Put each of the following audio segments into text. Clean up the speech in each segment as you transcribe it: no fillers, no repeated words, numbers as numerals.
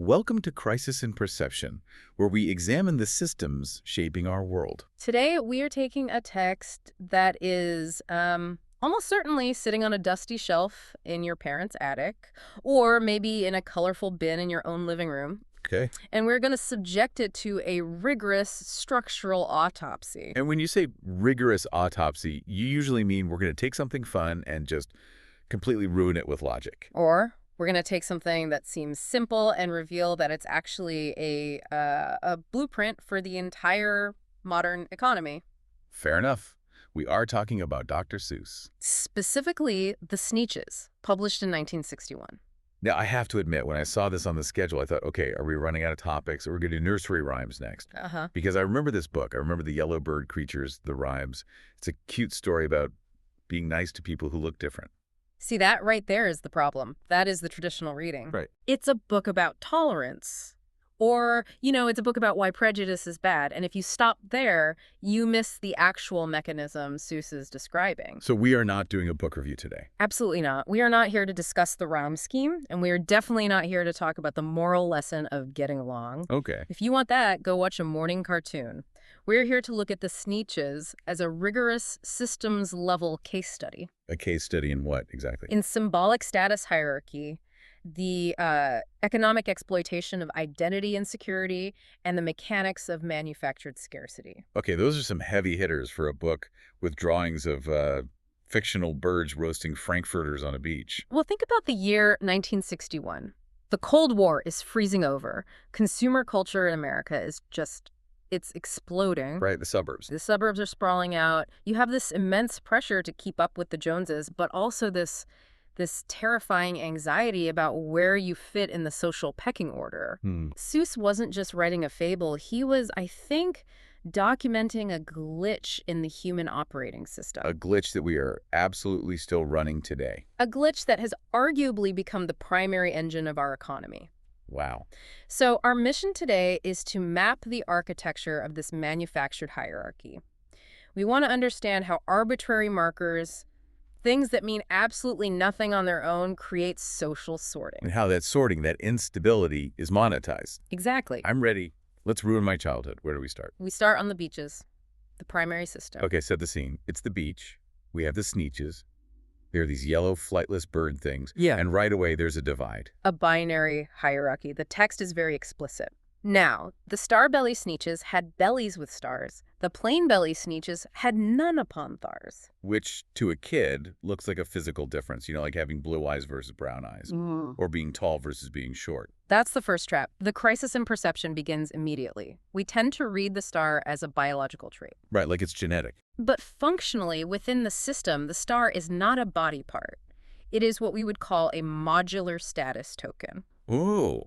Welcome to Crisis in Perception, where we examine the systems shaping our world. Today, we are taking a text that is almost certainly sitting on a dusty shelf in your parents' attic, or maybe in a colorful bin in your own living room. Okay. And we're going to subject it to a rigorous structural autopsy. And when you say rigorous autopsy, you usually mean we're going to take something fun and just completely ruin it with logic. Or we're going to take something that seems simple and reveal that it's actually a blueprint for the entire modern economy. Fair enough. We are talking about Dr. Seuss. Specifically, the Sneetches, published in 1961. Now, I have to admit, when I saw this on the schedule, I thought, okay, are we running out of topics? Or we're going to do nursery rhymes next? Uh-huh. Because I remember this book. I remember the yellow bird creatures, the rhymes. It's a cute story about being nice to people who look different. See, that right there is the problem. That is the traditional reading. Right. It's a book about tolerance. Or, it's a book about why prejudice is bad. And if you stop there, you miss the actual mechanism Seuss is describing. So we are not doing a book review today. Absolutely not. We are not here to discuss the rhyme scheme, and we are definitely not here to talk about the moral lesson of getting along. Okay. If you want that, go watch a morning cartoon. We're here to look at the Sneetches as a rigorous systems-level case study. A case study in what, exactly? In symbolic status hierarchy, the economic exploitation of identity insecurity, and the mechanics of manufactured scarcity. Okay, those are some heavy hitters for a book with drawings of fictional birds roasting frankfurters on a beach. Well, think about the year 1961. The Cold War is freezing over. Consumer culture in America is it's exploding. Right, the suburbs. The suburbs are sprawling out. You have this immense pressure to keep up with the Joneses, but also this terrifying anxiety about where you fit in the social pecking order. Seuss wasn't just writing a fable. He was, I think, documenting a glitch in the human operating system. A glitch that we are absolutely still running today. A glitch that has arguably become the primary engine of our economy. Wow. So our mission today is to map the architecture of this manufactured hierarchy. We want to understand how arbitrary markers, things that mean absolutely nothing on their own, create social sorting. And how that sorting, that instability, is monetized. Exactly. I'm ready. Let's ruin my childhood. Where do we start? We start on the beaches, the primary system. Okay, set the scene. It's the beach. We have the Sneetches. There are these yellow flightless bird things. Yeah. And right away, there's a divide. A binary hierarchy. The text is very explicit. Now, the star-belly Sneetches had bellies with stars. The plain-belly Sneetches had none upon thars. Which, to a kid, looks like a physical difference, like having blue eyes versus brown eyes, or being tall versus being short. That's the first trap. The crisis in perception begins immediately. We tend to read the star as a biological trait. Right, like it's genetic. But functionally, within the system, the star is not a body part. It is what we would call a modular status token. Ooh.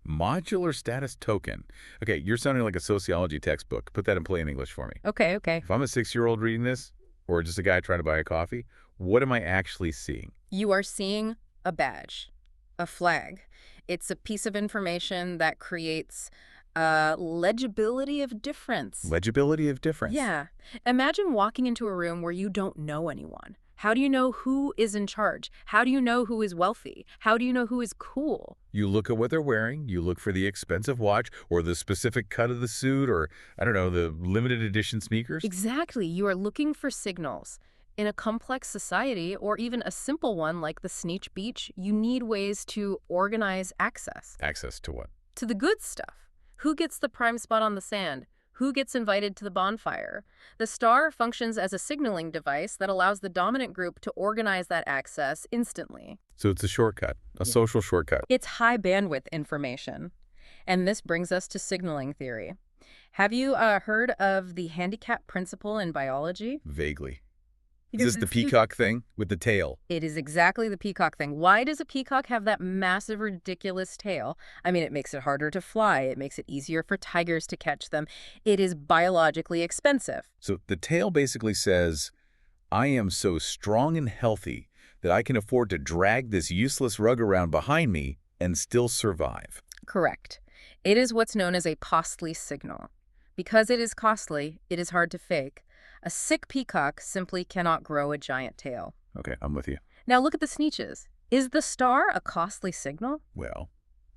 Modular status token. Okay, you're sounding like a sociology textbook. Put that in plain English for me. Okay. If I'm a 6-year-old reading this, or just a guy trying to buy a coffee, what am I actually seeing? You are seeing a badge, a flag. It's a piece of information that creates legibility of difference. Legibility of difference. Yeah. Imagine walking into a room where you don't know anyone. How do you know who is in charge? How do you know who is wealthy? How do you know who is cool? You look at what they're wearing. You look for the expensive watch or the specific cut of the suit or, I don't know, the limited edition sneakers. Exactly. You are looking for signals. In a complex society, or even a simple one like the Sneetch Beach, you need ways to organize access. Access to what? To the good stuff. Who gets the prime spot on the sand? Who gets invited to the bonfire? The star functions as a signaling device that allows the dominant group to organize that access instantly. So it's a shortcut, a social shortcut. It's high bandwidth information. And this brings us to signaling theory. Have you heard of the handicap principle in biology? Vaguely. Is this the peacock thing with the tail? It is exactly the peacock thing. Why does a peacock have that massive, ridiculous tail? I mean, it makes it harder to fly. It makes it easier for tigers to catch them. It is biologically expensive. So the tail basically says, I am so strong and healthy that I can afford to drag this useless rug around behind me and still survive. Correct. It is what's known as a costly signal. Because it is costly, it is hard to fake. A sick peacock simply cannot grow a giant tail. Okay, I'm with you. Now look at the Sneetches. Is the star a costly signal? Well,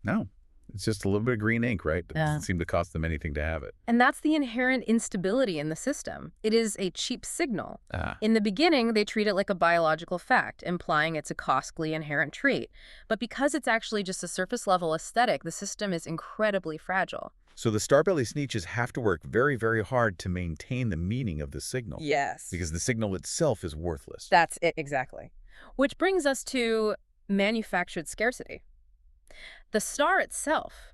no. It's just a little bit of green ink, right? It Yeah. doesn't seem to cost them anything to have it. And that's the inherent instability in the system. It is a cheap signal. Ah, In the beginning, they treat it like a biological fact, implying it's a costly inherent trait. But because it's actually just a surface-level aesthetic, the system is incredibly fragile. so the Starbelly Sneetches have to work very, very hard to maintain the meaning of the signal. Yes. Because the signal itself is worthless. That's it, exactly. Which brings us to manufactured scarcity. The star itself,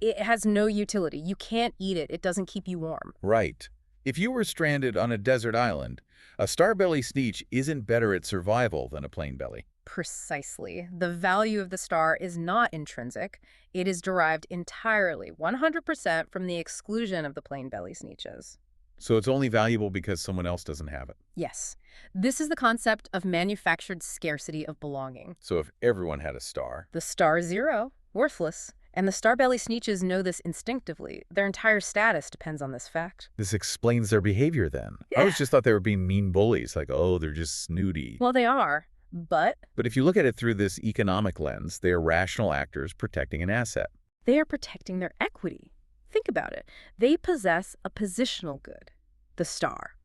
it has no utility. You can't eat it. It doesn't keep you warm. Right. If you were stranded on a desert island, a Starbelly Sneetch isn't better at survival than a plain belly. Precisely. The value of the star is not intrinsic. It is derived entirely, 100%, from the exclusion of the plain belly Sneetches. So it's only valuable because someone else doesn't have it. Yes. This is the concept of manufactured scarcity of belonging. So if everyone had a star, The star zero, worthless. And the Starbelly Sneetches know this instinctively. Their entire status depends on this fact. this explains their behavior then. I always just thought they were being mean bullies, like, oh, they're just snooty. Well, they are, but But if you look at it through this economic lens, they are rational actors protecting an asset. they are protecting their equity. Think about it. They possess a positional good, the star.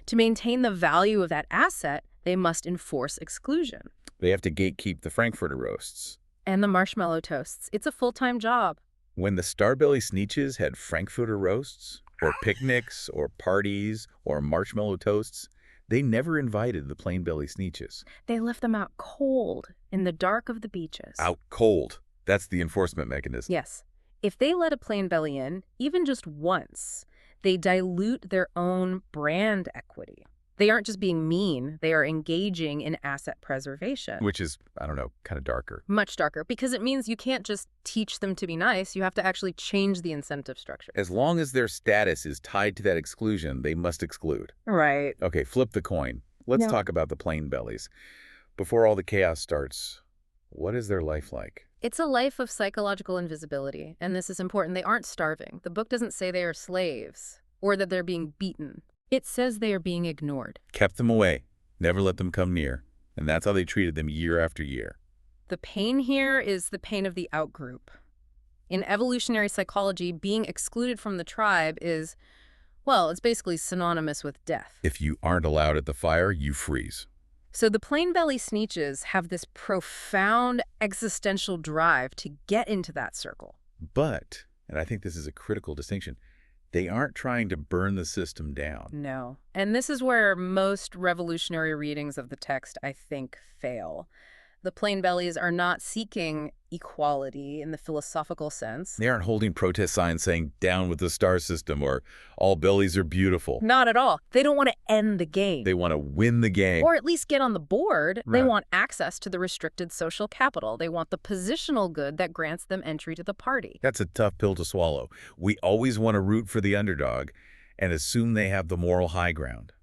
To maintain the value of that asset, they must enforce exclusion. They have to gatekeep the Frankfurter roasts. And the marshmallow toasts. It's a full-time job. When the Starbelly Sneetches had Frankfurter roasts, or picnics, or parties, or marshmallow toasts, they never invited the plain belly Sneetches. They left them out cold in the dark of the beaches. Out cold. That's the enforcement mechanism. Yes. If they let a plain belly in, even just once, they dilute their own brand equity. They aren't just being mean, they are engaging in asset preservation. Which is, I don't know, kind of darker. Much darker, because it means you can't just teach them to be nice, you have to actually change the incentive structure. As long as their status is tied to that exclusion, they must exclude. Right. Okay, flip the coin. Let's No. talk about the plain bellies. Before all the chaos starts, what is their life like? It's a life of psychological invisibility, and this is important. They aren't starving. The book doesn't say they are slaves or that they're being beaten. It says they are being ignored. Kept them away, never let them come near. And that's how they treated them year after year. The pain here is the pain of the outgroup. In evolutionary psychology, being excluded from the tribe is, well, it's basically synonymous with death. If you aren't allowed at the fire, you freeze. So the plain belly Sneetches have this profound existential drive to get into that circle. But, and I think this is a critical distinction, they aren't trying to burn the system down. No. And this is where most revolutionary readings of the text, I think, fail. The plain bellies are not seeking equality in the philosophical sense. They aren't holding protest signs saying, down with the star system, or all bellies are beautiful. Not at all. They don't want to end the game. They want to win the game. Or at least get on the board. They Right. want access to the restricted social capital. They want the positional good that grants them entry to the party. That's a tough pill to swallow. We always want to root for the underdog and assume they have the moral high ground.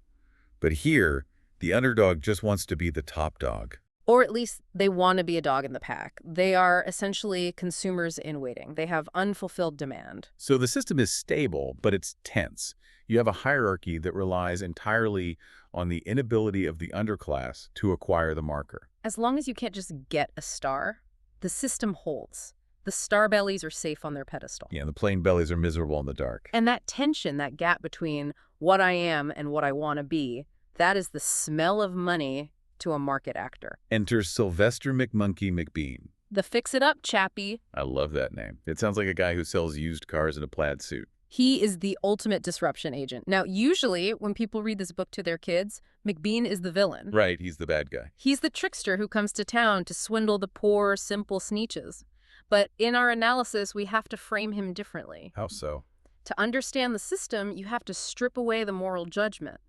But here, the underdog just wants to be the top dog. Or at least they want to be a dog in the pack. They are essentially consumers in waiting. They have unfulfilled demand. So the system is stable, but it's tense. You have a hierarchy that relies entirely on the inability of the underclass to acquire the marker. As long as you can't just get a star, the system holds. The star bellies are safe on their pedestal. Yeah, the plain bellies are miserable in the dark. And that tension, that gap between what I am and what I want to be, that is the smell of money to a market actor. Enter Sylvester McMonkey McBean. The fix-it-up chappie. I love that name. It sounds like a guy who sells used cars in a plaid suit. He is the ultimate disruption agent. Now, usually when people read this book to their kids, McBean is the villain. Right, he's the bad guy. He's the trickster who comes to town to swindle the poor, simple Sneetches. But in our analysis, we have to frame him differently. How so? To understand the system, you have to strip away the moral judgment.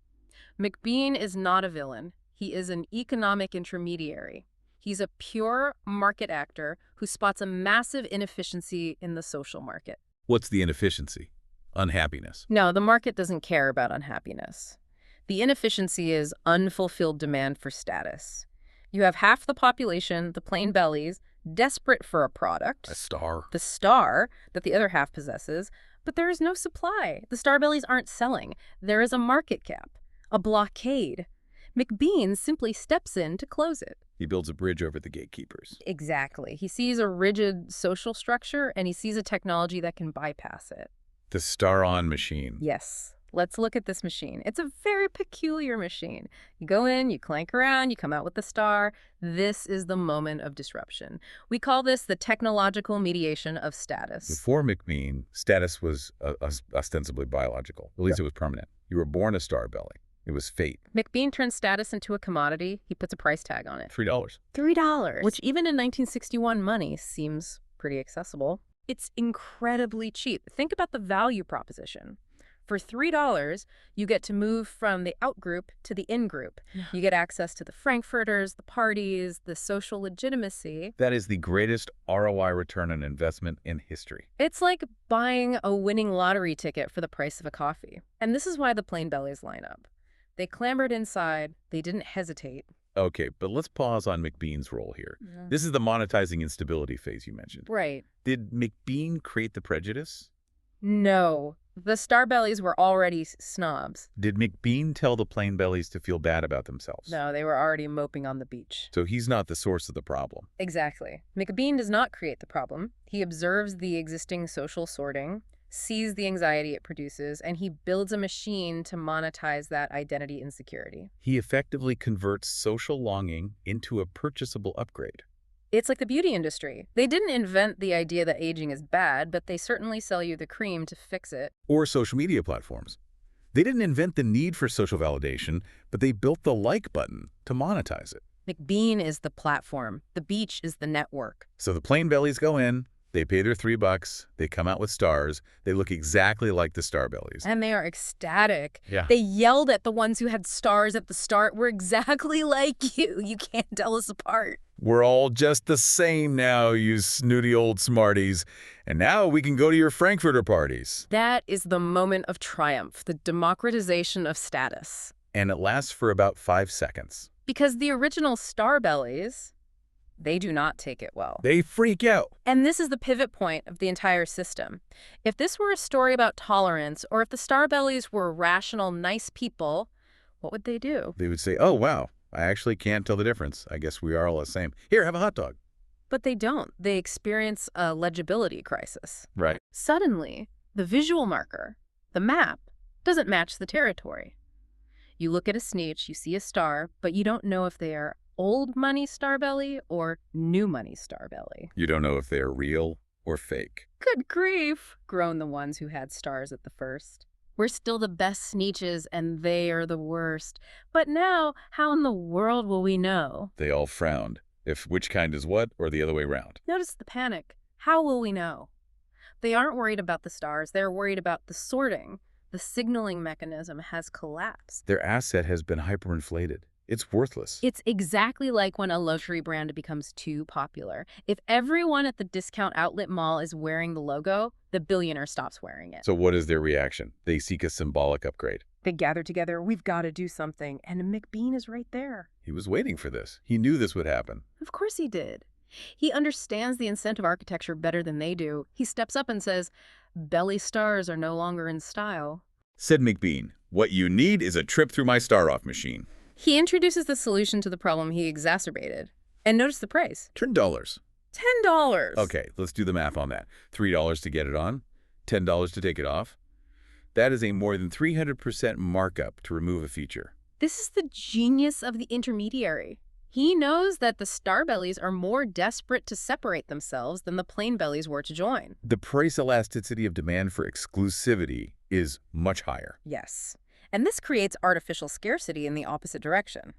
McBean is not a villain. He is an economic intermediary. He's a pure market actor who spots a massive inefficiency in the social market. What's the inefficiency? Unhappiness. No, the market doesn't care about unhappiness. The inefficiency is unfulfilled demand for status. You have half the population, the plain bellies, desperate for a product, A star. the star that the other half possesses, but there is no supply. The star bellies aren't selling. There is a market gap, a blockade. McBean simply steps in to close it. He builds a bridge over the gatekeepers. Exactly. He sees a rigid social structure, and he sees a technology that can bypass it. The star-on machine. Yes. Let's look at this machine. It's a very peculiar machine. You go in, you clank around, you come out with the star. This is the moment of disruption. We call this the technological mediation of status. Before McBean, status was ostensibly biological. At least it was permanent. You were born a star belly. It was fate. McBean turns status into a commodity. He puts a price tag on it. $3. $3. Which even in 1961 money seems pretty accessible. It's incredibly cheap. Think about the value proposition. For $3, you get to move from the out-group to the in-group. Yeah. You get access to the frankfurters, the parties, the social legitimacy. That is the greatest ROI return on investment in history. It's like buying a winning lottery ticket for the price of a coffee. And this is why the plain bellies line up. They clambered inside. They didn't hesitate. Okay, but let's pause on McBean's role here. Yeah. This is the monetizing instability phase you mentioned. Right. Did McBean create the prejudice? No. The star bellies were already snobs. Did McBean tell the plain bellies to feel bad about themselves? No, they were already moping on the beach. So he's not the source of the problem. Exactly. McBean does not create the problem. He observes the existing social sorting, sees the anxiety it produces, and he builds a machine to monetize that identity insecurity. He effectively converts social longing into a purchasable upgrade. It's like the beauty industry. They didn't invent the idea that aging is bad, but they certainly sell you the cream to fix it. Or social media platforms. They didn't invent the need for social validation, but they built the like button to monetize it. McBean is the platform. The beach is the network. So the plain bellies go in, they pay their $3, they come out with stars, they look exactly like the star bellies. And they are ecstatic. Yeah. They yelled at the ones who had stars at the start, "We're exactly like you. You can't tell us apart. We're all just the same now, you snooty old smarties. And now we can go to your frankfurter parties." That is the moment of triumph, the democratization of status. And it lasts for about 5 seconds. Because the original star bellies, they do not take it well. They freak out. And this is the pivot point of the entire system. If this were a story about tolerance, or if the star bellies were rational, nice people, what would they do? They would say, "Oh, wow, I actually can't tell the difference. I guess we are all the same. Here, have a hot dog." But they don't. They experience a legibility crisis. Right. Suddenly, the visual marker, the map, doesn't match the territory. You look at a Sneetch, you see a star, but you don't know if they are old money star belly or new money star belly. You don't know if they're real or fake. Good grief, groaned the ones who had stars at the first. We're still the best Sneetches, and they are the worst. But now, how in the world will we know? They all frowned. If which kind is what, or the other way round. Notice the panic. How will we know? They aren't worried about the stars. They're worried about the sorting. The signaling mechanism has collapsed. Their asset has been hyperinflated. It's worthless. It's exactly like when a luxury brand becomes too popular. If everyone at the discount outlet mall is wearing the logo, the billionaire stops wearing it. So what is their reaction? They seek a symbolic upgrade. They gather together, "We've got to do something," and McBean is right there. He was waiting for this. He knew this would happen. Of course he did. He understands the incentive architecture better than they do. He steps up and says, "Belly stars are no longer in style." Said McBean, "What you need is a trip through my star-off machine." He introduces the solution to the problem he exacerbated. And notice the price. $10. $10. Okay, let's do the math on that. $3 to get it on, $10 to take it off. That is a more than 300% markup to remove a feature. This is the genius of the intermediary. He knows that the star bellies are more desperate to separate themselves than the plain bellies were to join. The price elasticity of demand for exclusivity is much higher. Yes. And this creates artificial scarcity in the opposite direction.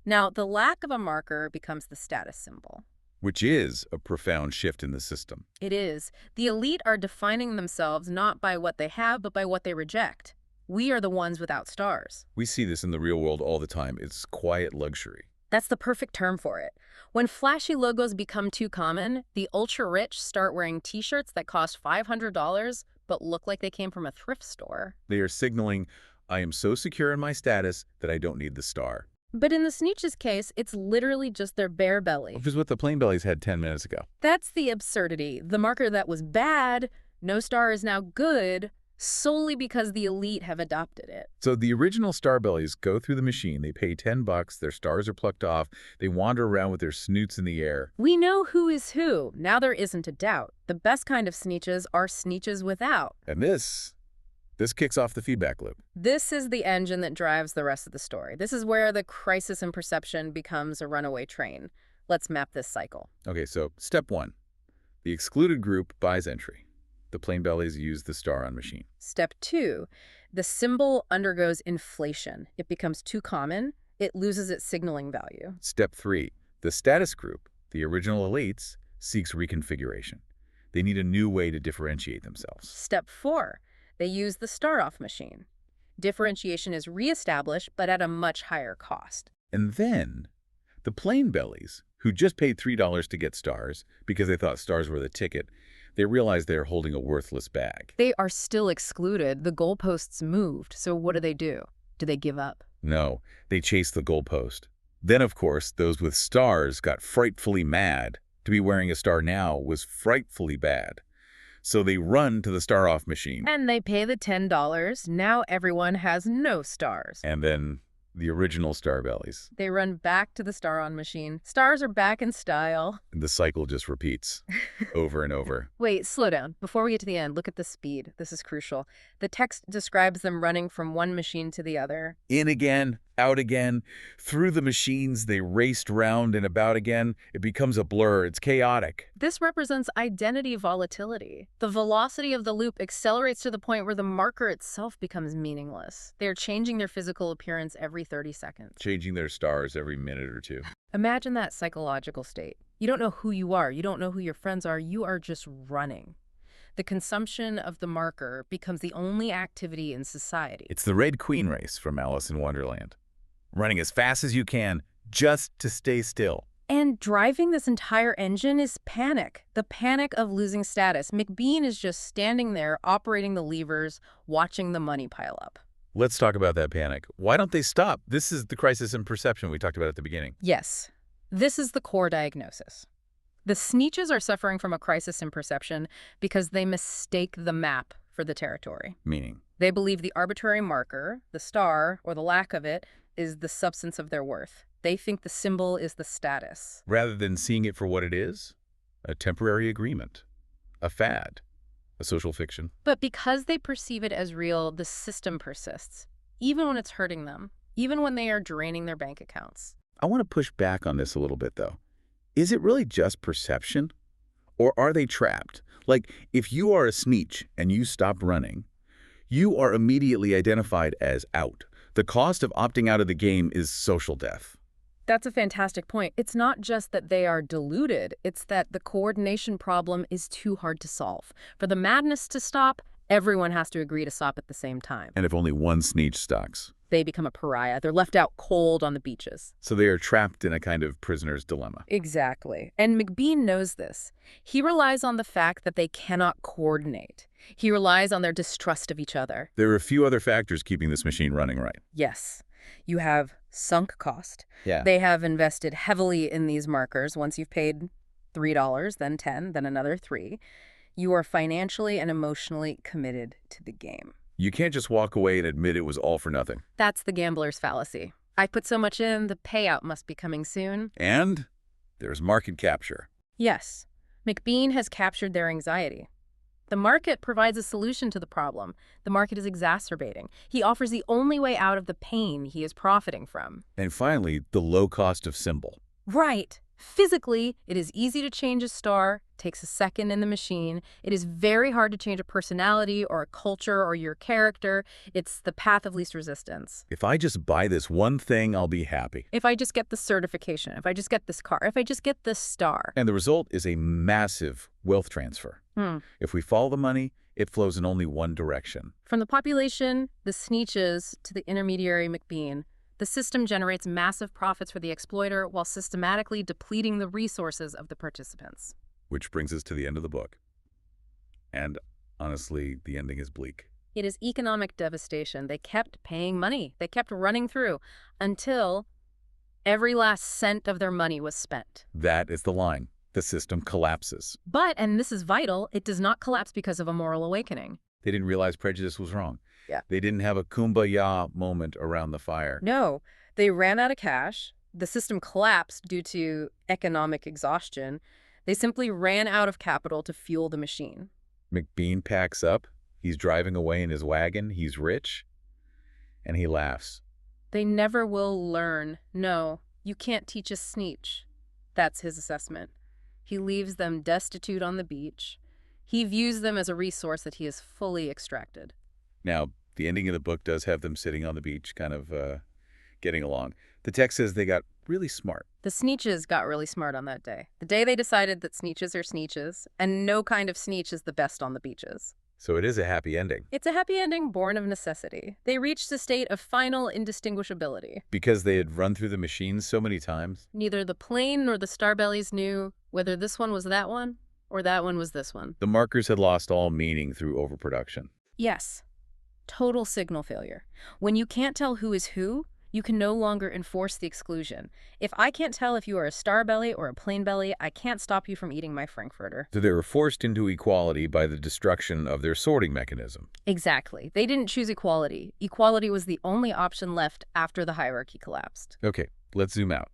Now, the lack of a marker becomes the status symbol. Which is a profound shift in the system. It is. The elite are defining themselves not by what they have, but by what they reject. We are the ones without stars. We see this in the real world all the time. It's quiet luxury. That's the perfect term for it. When flashy logos become too common, the ultra-rich start wearing T-shirts that cost $500 but look like they came from a thrift store. They are signaling, "I am so secure in my status that I don't need the star." But in the Sneetches case, it's literally just their bare belly. Which is what the plain bellies had 10 minutes ago. That's the absurdity. The marker that was bad, no star is now good, solely because the elite have adopted it. So the original Starbellies go through the machine. They pay $10, their stars are plucked off, they wander around with their snoots in the air. We know who is who. Now there isn't a doubt. The best kind of Sneetches are Sneetches without. And this kicks off the feedback loop. This is the engine that drives the rest of the story. This is where the crisis in perception becomes a runaway train. Let's map this cycle. Okay, so step 1. The excluded group buys entry. The plain bellies use the star on machine. Step 2, the symbol undergoes inflation. It becomes too common. It loses its signaling value. Step 3, the status group, the original elites, seeks reconfiguration. They need a new way to differentiate themselves. Step 4, they use the star-off machine. Differentiation is reestablished, but at a much higher cost. And then the plain bellies, who just paid $3 to get stars because they thought stars were the ticket, they realize they're holding a worthless bag. They are still excluded. The goalposts moved. So what do? Do they give up? No, they chase the goalpost. Then, of course, those with stars got frightfully mad. To be wearing a star now was frightfully bad. So they run to the star-off machine. And they pay the $10. Now everyone has no stars. And then the original Starbellies. They run back to the star-on machine. Stars are back in style. And the cycle just repeats over and over. Wait, slow down. Before we get to the end, look at the speed. This is crucial. The text describes them running from one machine to the other. In again, out again, through the machines, they raced round and about again. It becomes a blur. It's chaotic. This represents identity volatility. The velocity of the loop accelerates to the point where the marker itself becomes meaningless. They are changing their physical appearance every 30 seconds. Changing their stars every minute or two. Imagine that psychological state. You don't know who you are. You don't know who your friends are. You are just running. The consumption of the marker becomes the only activity in society. It's the Red Queen race from Alice in Wonderland. Running as fast as you can, just to stay still. And driving this entire engine is panic. The panic of losing status. McBean is just standing there, operating the levers, watching the money pile up. Let's talk about that panic. Why don't they stop? This is the crisis in perception we talked about at the beginning. Yes, this is the core diagnosis. The Sneetches are suffering from a crisis in perception because they mistake the map for the territory. Meaning? They believe the arbitrary marker, the star, or the lack of it, is the substance of their worth. They think the symbol is the status. Rather than seeing it for what it is, a temporary agreement, a fad, a social fiction. But because they perceive it as real, the system persists, even when it's hurting them, even when they are draining their bank accounts. I want to push back on this a little bit, though. Is it really just perception? Or are they trapped? Like, if you are a Sneetch and you stop running, you are immediately identified as out. The cost of opting out of the game is social death. That's a fantastic point. It's not just that they are deluded, it's that the coordination problem is too hard to solve. For the madness to stop, everyone has to agree to stop at the same time. And if only one Sneetch stocks, they become a pariah. They're left out cold on the beaches. So they are trapped in a kind of prisoner's dilemma. Exactly. And McBean knows this. He relies on the fact that they cannot coordinate. He relies on their distrust of each other. There are a few other factors keeping this machine running right. Yes. You have sunk cost. Yeah. They have invested heavily in these markers. Once you've paid $3, then $10, then another $3. You are financially and emotionally committed to the game. You can't just walk away and admit it was all for nothing. That's the gambler's fallacy. I put so much in, the payout must be coming soon. And there's market capture. Yes. McBean has captured their anxiety. The market provides a solution to the problem. The market is exacerbating. He offers the only way out of the pain he is profiting from. And finally, the low cost of symbol. Right. Physically, it is easy to change a star, takes a second in the machine. It is very hard to change a personality or a culture or your character. It's the path of least resistance. If I just buy this one thing, I'll be happy. If I just get the certification, if I just get this car, if I just get this star. And the result is a massive wealth transfer. If we follow the money, it flows in only one direction. From the population, the Sneetches, to the intermediary McBean, the system generates massive profits for the exploiter while systematically depleting the resources of the participants. Which brings us to the end of the book. And honestly, the ending is bleak. It is economic devastation. They kept paying money. They kept running through until every last cent of their money was spent. That is the line. The system collapses. But, and this is vital, it does not collapse because of a moral awakening. They didn't realize prejudice was wrong. Yeah. They didn't have a kumbaya moment around the fire. No, they ran out of cash. The system collapsed due to economic exhaustion. They simply ran out of capital to fuel the machine. McBean packs up. He's driving away in his wagon. He's rich. And he laughs. They never will learn. No, you can't teach a Sneetch. That's his assessment. He leaves them destitute on the beach. He views them as a resource that he has fully extracted. Now, the ending of the book does have them sitting on the beach, kind of getting along. The text says they got really smart. The Sneetches got really smart on that day. The day they decided that Sneetches are Sneetches, and no kind of Sneetch is the best on the beaches. So it is a happy ending. It's a happy ending born of necessity. They reached a state of final indistinguishability. Because they had run through the machines so many times? Neither the plane nor the Starbellies knew whether this one was that one or that one was this one. The markers had lost all meaning through overproduction. Yes. Total signal failure. When you can't tell who is who, you can no longer enforce the exclusion. If I can't tell if you are a Starbelly or a Planebelly, I can't stop you from eating my Frankfurter. So they were forced into equality by the destruction of their sorting mechanism. Exactly. They didn't choose equality. Equality was the only option left after the hierarchy collapsed. Okay, let's zoom out.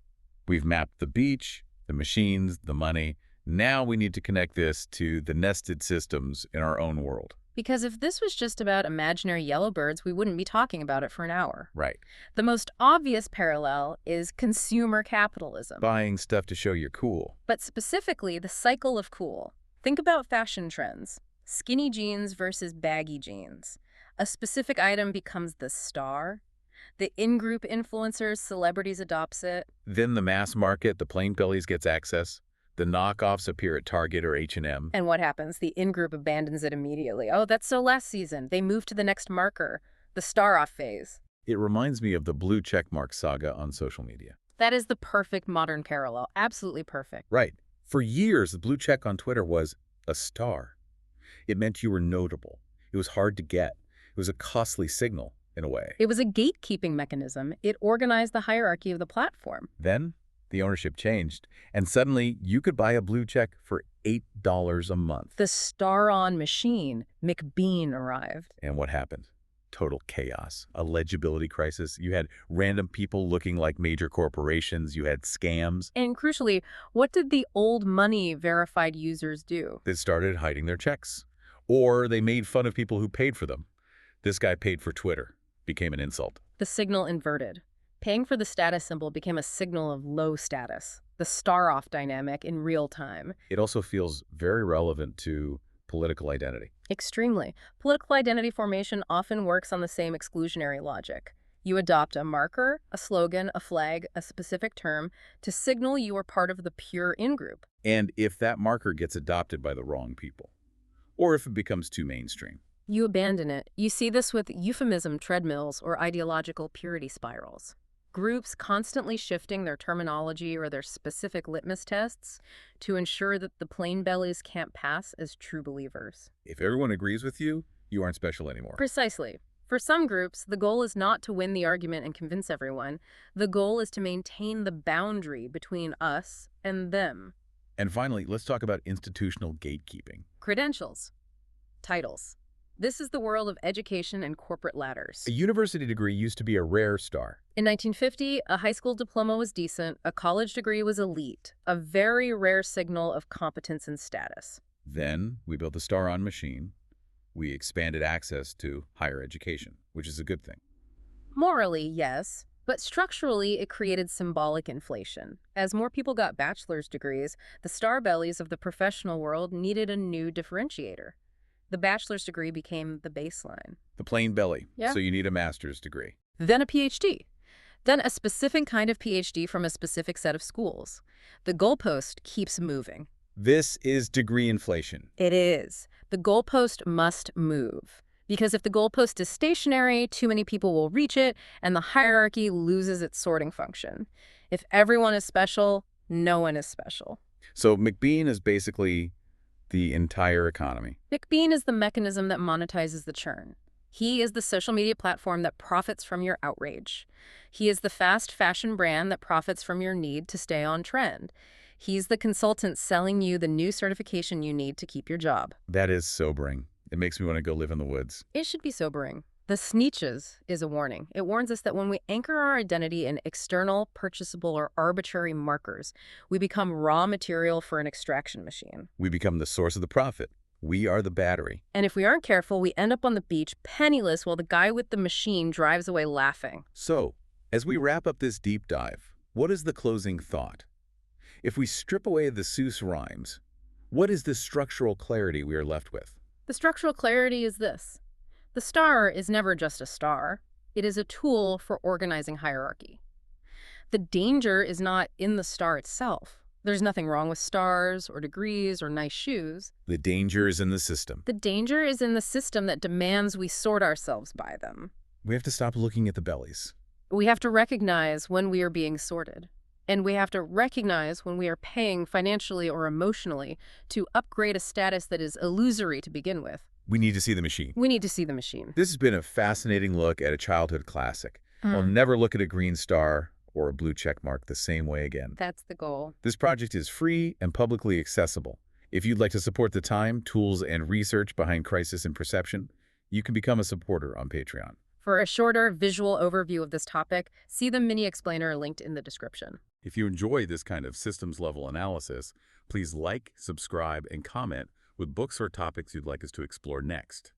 We've mapped the beach, the machines, the money. Now we need to connect this to the nested systems in our own world. Because if this was just about imaginary yellow birds, we wouldn't be talking about it for an hour. Right. The most obvious parallel is consumer capitalism. Buying stuff to show you're cool. But specifically, the cycle of cool. Think about fashion trends. Skinny jeans versus baggy jeans. A specific item becomes the star. The in-group influencers, celebrities adopts it. Then the mass market, the plain bellies gets access. The knockoffs appear at Target or H&M. And what happens? The in-group abandons it immediately. Oh, that's so last season. They move to the next marker, the star-off phase. It reminds me of the blue checkmark saga on social media. That is the perfect modern parallel. Absolutely perfect. Right. For years, the blue check on Twitter was a star. It meant you were notable. It was hard to get. It was a costly signal, in a way. It was a gatekeeping mechanism. It organized the hierarchy of the platform. Then the ownership changed, and suddenly you could buy a blue check for $8 a month. The star-on machine, McBean, arrived. And what happened? Total chaos. A legibility crisis. You had random people looking like major corporations. You had scams. And crucially, what did the old money verified users do? They started hiding their checks. Or they made fun of people who paid for them. This guy paid for Twitter. Became an insult. The signal inverted. Paying for the status symbol became a signal of low status, the star-off dynamic in real time. It also feels very relevant to political identity. Extremely. Political identity formation often works on the same exclusionary logic. You adopt a marker, a slogan, a flag, a specific term to signal you are part of the pure in-group. And if that marker gets adopted by the wrong people, or if it becomes too mainstream, you abandon it. You see this with euphemism treadmills or ideological purity spirals. Groups constantly shifting their terminology or their specific litmus tests to ensure that the plain bellies can't pass as true believers. if everyone agrees with you, you aren't special anymore. Precisely. For some groups, the goal is not to win the argument and convince everyone. The goal is to maintain the boundary between us and them. And finally, let's talk about institutional gatekeeping. Credentials. Titles. This is the world of education and corporate ladders. A university degree used to be a rare star. In 1950, a high school diploma was decent, a college degree was elite, a very rare signal of competence and status. Then we built the star-on machine. We expanded access to higher education, which is a good thing. Morally, yes, but structurally it created symbolic inflation. As more people got bachelor's degrees, the starbellies of the professional world needed a new differentiator. The bachelor's degree became the baseline. The plain belly. Yeah. So you need a master's degree. Then a PhD. Then a specific kind of PhD from a specific set of schools. The goalpost keeps moving. This is degree inflation. It is. The goalpost must move. Because if the goalpost is stationary, too many people will reach it, and the hierarchy loses its sorting function. If everyone is special, no one is special. So McBean is basically the entire economy. McBean is the mechanism that monetizes the churn. He is the social media platform that profits from your outrage. He is the fast fashion brand that profits from your need to stay on trend. He's the consultant selling you the new certification you need to keep your job. That is sobering. It makes me want to go live in the woods. It should be sobering. The Sneetches is a warning. It warns us that when we anchor our identity in external, purchasable, or arbitrary markers, we become raw material for an extraction machine. We become the source of the profit. We are the battery. And if we aren't careful, we end up on the beach penniless while the guy with the machine drives away laughing. So, as we wrap up this deep dive, what is the closing thought? If we strip away the Seuss rhymes, what is the structural clarity we are left with? The structural clarity is this. The star is never just a star. It is a tool for organizing hierarchy. The danger is not in the star itself. There's nothing wrong with stars or degrees or nice shoes. The danger is in the system. The danger is in the system that demands we sort ourselves by them. We have to stop looking at the bellies. We have to recognize when we are being sorted. And we have to recognize when we are paying financially or emotionally to upgrade a status that is illusory to begin with. We need to see the machine. We need to see the machine. This has been a fascinating look at a childhood classic. I'll never look at a green star or a blue check mark the same way again. That's the goal. This project is free and publicly accessible. If you'd like to support the time, tools, and research behind crisis and perception, you can become a supporter on Patreon. For a shorter visual overview of this topic, see the mini explainer linked in the description. If you enjoy this kind of systems-level analysis, please like, subscribe, and comment with books or topics you'd like us to explore next.